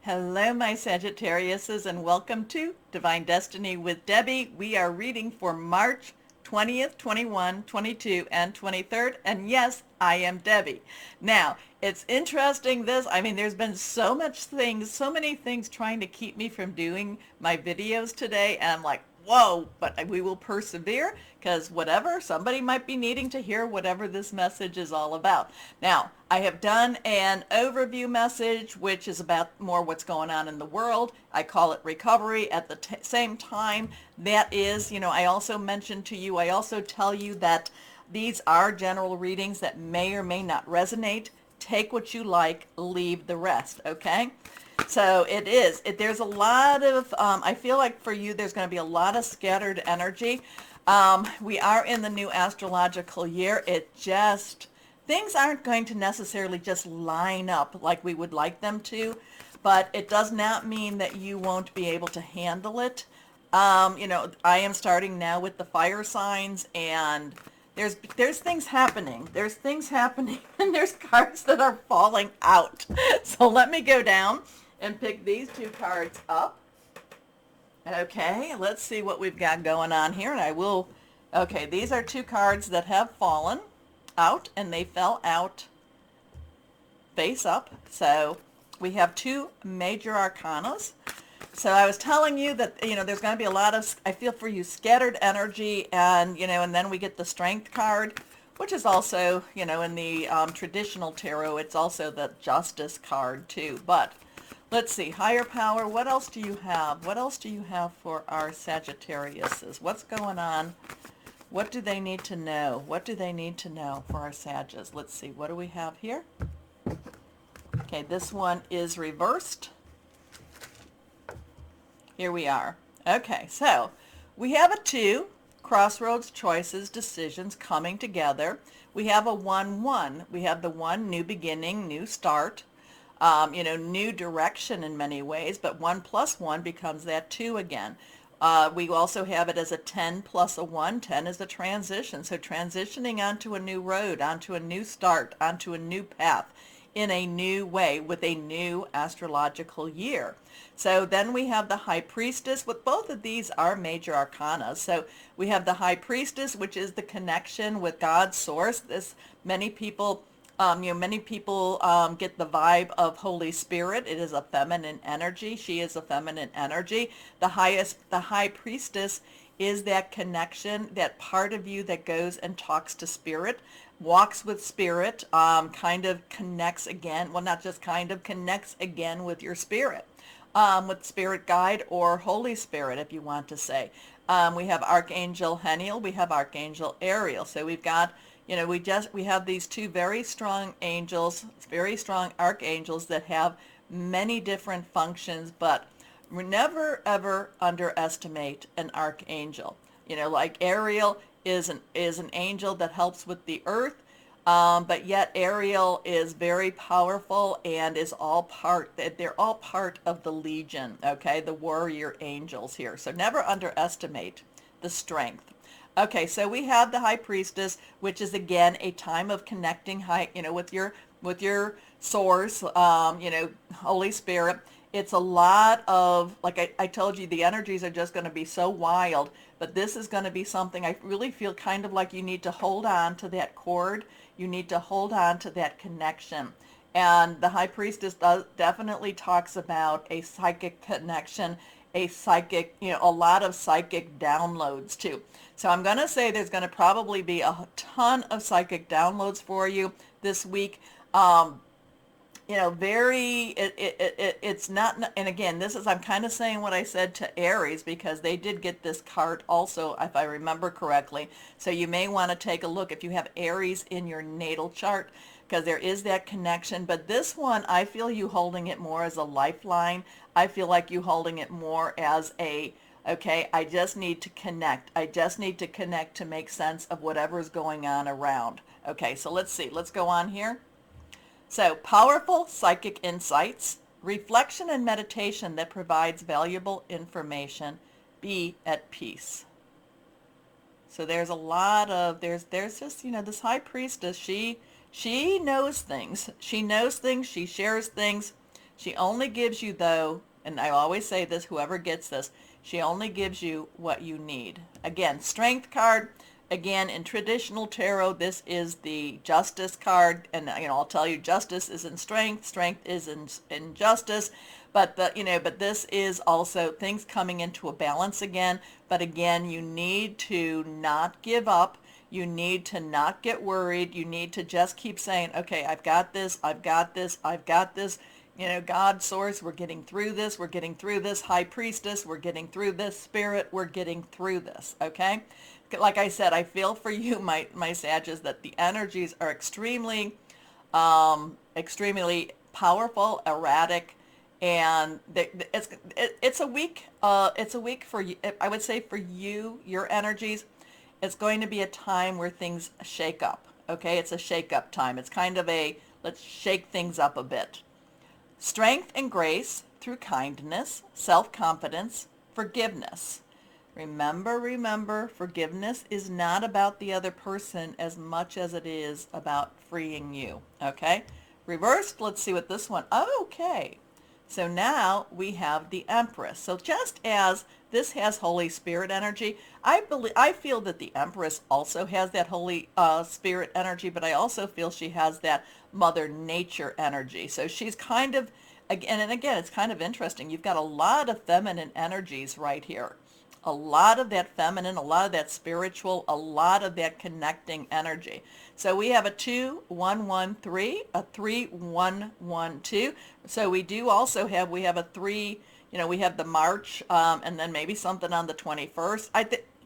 Hello, my Sagittariuses, and welcome to Divine Destiny with Debbie. We are reading for March 20th, 21, 22, and 23rd. And yes, I am Debbie. Now, it's interesting there's been so many things trying to keep me from doing my videos today. And I'm like, whoa, but we will persevere because somebody might be needing to hear whatever this message is all about. Now, I have done an overview message, which is about more what's going on in the world. I call it recovery. At the same time, that is, I also mentioned to you, I also tell you that these are general readings that may or may not resonate. Take what you like, leave the rest, okay? So there's a lot of, I feel like for you, there's going to be a lot of scattered energy. We are in the new astrological year. Things aren't going to necessarily just line up like we would like them to, but it does not mean that you won't be able to handle it. I am starting now with the fire signs, and there's things happening. There's things happening, and there's cards that are falling out. So let me go down and pick these two cards up. Okay, let's see what we've got going on here, and okay, these are two cards that have fallen out, and they fell out face up. So we have two major arcanas. So I was telling you that, there's going to be a lot of, I feel for you, scattered energy, and, and then we get the Strength card, which is also, in the traditional tarot, it's also the Justice card too. But let's see, higher power, what else do you have? What else do you have for our Sagittariuses? What's going on? What do they need to know? What do they need to know for our Sages? Let's see, what do we have here? Okay, this one is reversed. Here we are. Okay, so we have a 2, crossroads, choices, decisions coming together. We have a 1-1. We have the 1, new beginning, new start, new direction in many ways, but 1 plus 1 becomes that 2 again. We also have it as a 10 plus a 1. 10 is a transition. So transitioning onto a new road, onto a new start, onto a new path in a new way with a new astrological year. So then we have the High Priestess. With both of these are major arcana. So we have the High Priestess, which is the connection with God's source. Many people get the vibe of Holy Spirit. It is a feminine energy. She is a feminine energy. The High Priestess is that connection, that part of you that goes and talks to Spirit, walks with Spirit, kind of connects again. Well, not just kind of, connects again with your Spirit, with Spirit Guide or Holy Spirit, if you want to say. We have Archangel Heniel. We have Archangel Ariel. So we've got, we have these two very strong angels, very strong archangels that have many different functions, but never ever underestimate an archangel. Like Ariel is an angel that helps with the earth, but yet Ariel is very powerful and they're all part of the legion, okay, the warrior angels here. So never underestimate the strength. Okay, so we have the High Priestess, which is again a time of connecting with your source, Holy Spirit. It's a lot of, like I told you, the energies are just going to be so wild, but this is going to be something I really feel kind of like you need to hold on to that cord. You need to hold on to that connection. And the High Priestess definitely talks about a psychic connection, a lot of psychic downloads too. So I'm going to say there's going to probably be a ton of psychic downloads for you this week. It's not, and again, I'm kind of saying what I said to Aries because they did get this card also, if I remember correctly. So you may want to take a look if you have Aries in your natal chart, because there is that connection. But this one, I feel you holding it more as a lifeline. I feel like you holding it more as okay, I just need to connect. I just need to connect to make sense of whatever is going on around. Okay, so let's see. Let's go on here. So, powerful psychic insights, reflection and meditation that provides valuable information. Be at peace. So there's a lot of, there's just, this High Priestess, she knows things. She knows things. She shares things. She only gives you, though, and I always say this, whoever gets this, she only gives you what you need. Again, Strength card. Again, in traditional tarot, this is the Justice card, and I'll tell you, Justice is in Strength, Strength is in Justice, but but this is also things coming into a balance again. But again, you need to not give up. You need to not get worried. You need to just keep saying, okay, I've got this, I've got this, I've got this. God, Source, we're getting through this. We're getting through this. High Priestess, we're getting through this. Spirit, we're getting through this. Okay? Like I said, I feel for you, my Sages, that the energies are extremely, extremely powerful, erratic, and it's a week. It's a week for you. I would say for you, your energies. It's going to be a time where things shake up. Okay? It's a shake up time. It's kind of a let's shake things up a bit. Strength and grace through kindness, self-confidence, forgiveness. Remember, forgiveness is not about the other person as much as it is about freeing you, okay? Reversed, let's see what this one, okay. So now we have the Empress. So just as this has Holy Spirit energy, I feel that the Empress also has that Holy Spirit energy, but I also feel she has that Mother Nature energy. So she's kind of, again, it's kind of interesting. You've got a lot of feminine energies right here. A lot of that feminine, a lot of that spiritual, a lot of that connecting energy. So we have a 2-1-1-3, a 3-1-1-2. So we do also have, we have a 3, we have the March, and then maybe something on the 21st.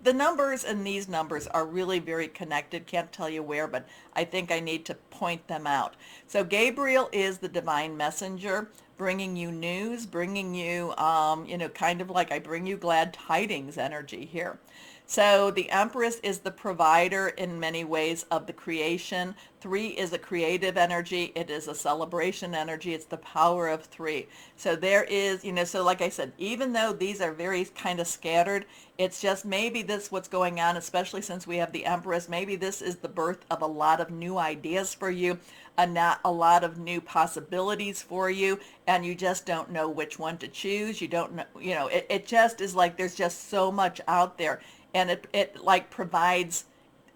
The numbers and these numbers are really very connected. Can't tell you where, but I think I need to point them out. So Gabriel is the divine messenger, bringing you news, bringing you, kind of like I bring you glad tidings energy here. So the Empress is the provider in many ways of the creation. 3 is a creative energy. It is a celebration energy. It's the power of 3. So there is, so like I said, even though these are very kind of scattered, it's just maybe this what's going on, especially since we have the Empress. Maybe this is the birth of a lot of new ideas for you, not a lot of new possibilities for you, and you just don't know which one to choose. You don't know, it just is like there's just so much out there. And it like provides,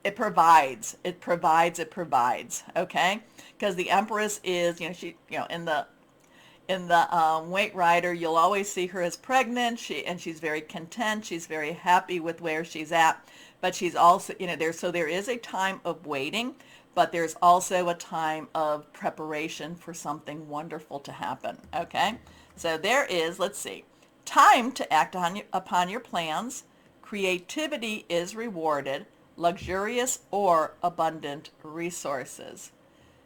okay? Because the Empress is, she, in the White Rider, you'll always see her as pregnant. She's very content. She's very happy with where she's at. But she's also, there is a time of waiting, but there's also a time of preparation for something wonderful to happen, okay? So there is, let's see, time to act upon your plans. Creativity is rewarded, luxurious or abundant resources.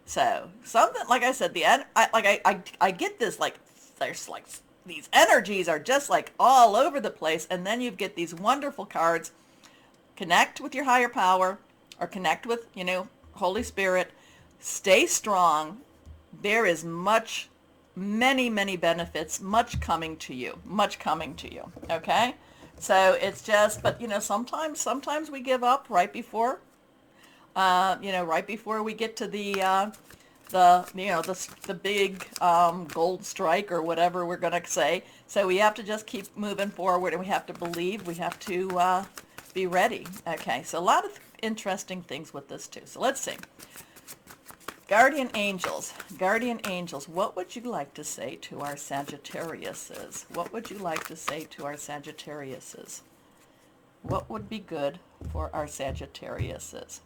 So something, like I said, I get this, like, there's like, these energies are just like all over the place. And then you get these wonderful cards. Connect with your higher power, or connect with, Holy Spirit. Stay strong. There is many benefits, much coming to you, okay? So it's just, but sometimes we give up right before, right before we get to the big gold strike or whatever we're going to say. So we have to just keep moving forward, and we have to believe. We have to be ready. Okay, so a lot of interesting things with this too. So let's see. Guardian angels, what would you like to say to our Sagittariuses? What would you like to say to our Sagittariuses? What would be good for our Sagittariuses?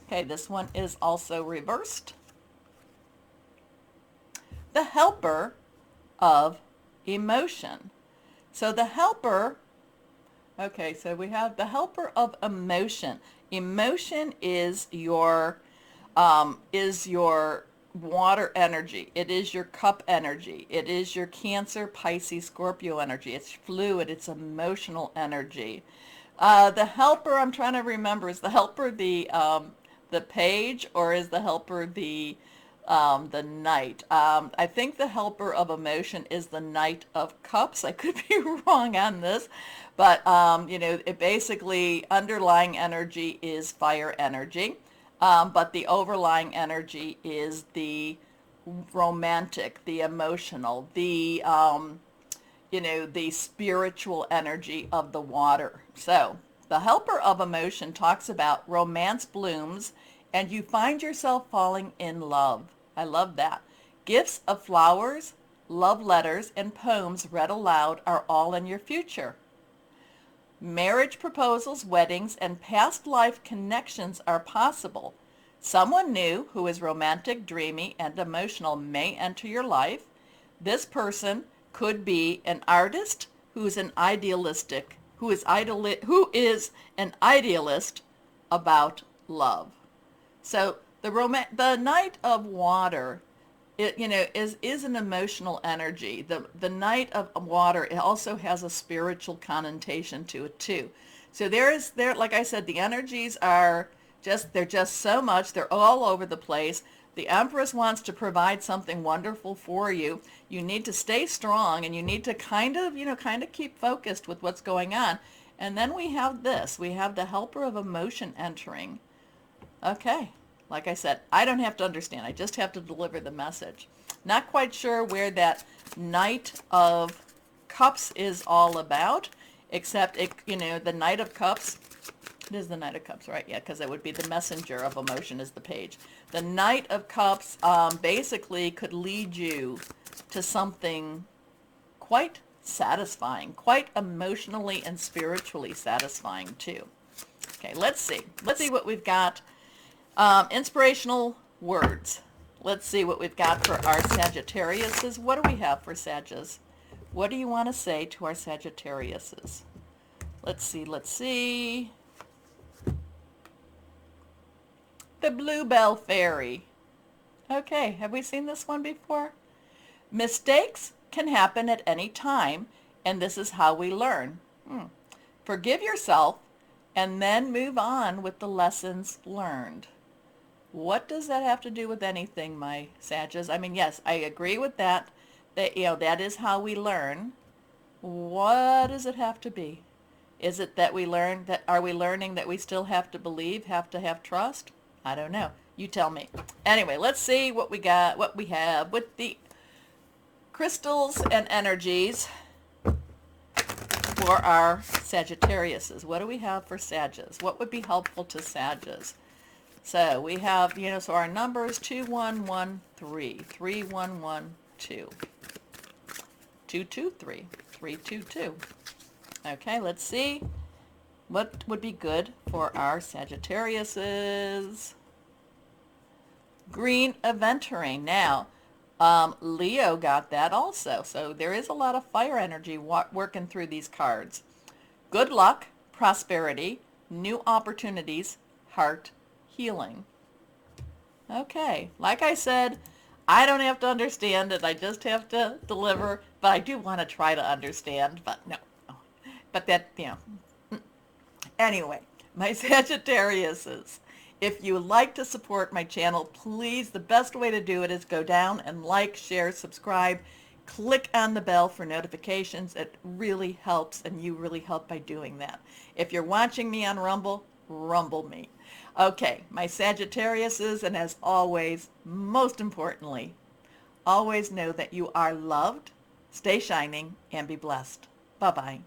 Okay, this one is also reversed. The helper of emotion. So the helper, okay, so we have the helper of emotion. Emotion is your water energy. It is your cup energy. It is your Cancer, Pisces, Scorpio energy. It's fluid. It's emotional energy. The helper, I'm trying to remember, is the helper the page, or is the helper the knight? I think the helper of emotion is the Knight of Cups. I could be wrong on this, but it basically, underlying energy is fire energy. But the overlying energy is the romantic, the emotional, the the spiritual energy of the water. So the helper of emotion talks about romance blooms and you find yourself falling in love. I love that. Gifts of flowers, love letters, and poems read aloud are all in your future. Marriage proposals, weddings, and past life connections are possible. Someone new who is romantic, dreamy, and emotional may enter your life. This person could be an artist who is an an idealist about love. So the Knight of Water, is an emotional energy. The Knight of Water, it also has a spiritual connotation to it too. So like I said, the energies they're just so much. They're all over the place. The Empress wants to provide something wonderful for you. You need to stay strong and you need to kind of keep focused with what's going on. And then we have this. We have the helper of emotion entering. Okay. Like I said, I don't have to understand. I just have to deliver the message. Not quite sure where that Knight of Cups is all about, except the Knight of Cups. It is the Knight of Cups, right? Yeah, because it would be the messenger of emotion is the page. The Knight of Cups basically could lead you to something quite satisfying, quite emotionally and spiritually satisfying too. Okay, let's see. Let's see what we've got. Inspirational words. Let's see what we've got for our Sagittariuses. What do we have for Sagittarius? What do you want to say to our Sagittariuses? Let's see. The Bluebell Fairy. Okay, have we seen this one before? Mistakes can happen at any time, and this is how we learn. Forgive yourself, and then move on with the lessons learned. What does that have to do with anything, my Sagittarius? I mean, yes, I agree with that. That is how we learn. What does it have to be? Is it that are we learning that we still have to believe, have to have trust? I don't know. You tell me. Anyway, let's see what we have with the crystals and energies for our Sagittariuses. What do we have for Sagittarius? What would be helpful to Sagittarius? So we have, so our numbers 2113, 3112, 223, 322. Okay, let's see what would be good for our Sagittariuses. Green Aventurine. Now, Leo got that also. So there is a lot of fire energy working through these cards. Good luck, prosperity, new opportunities, heart healing. Okay, like I said, I don't have to understand it. I just have to deliver, but I do want to try to understand, but no. But Anyway, my Sagittariuses, if you would like to support my channel, please, the best way to do it is go down and like, share, subscribe, click on the bell for notifications. It really helps, and you really help by doing that. If you're watching me on Rumble, rumble me. Okay, my Sagittariuses, and as always, most importantly, always know that you are loved, stay shining, and be blessed. Bye-bye.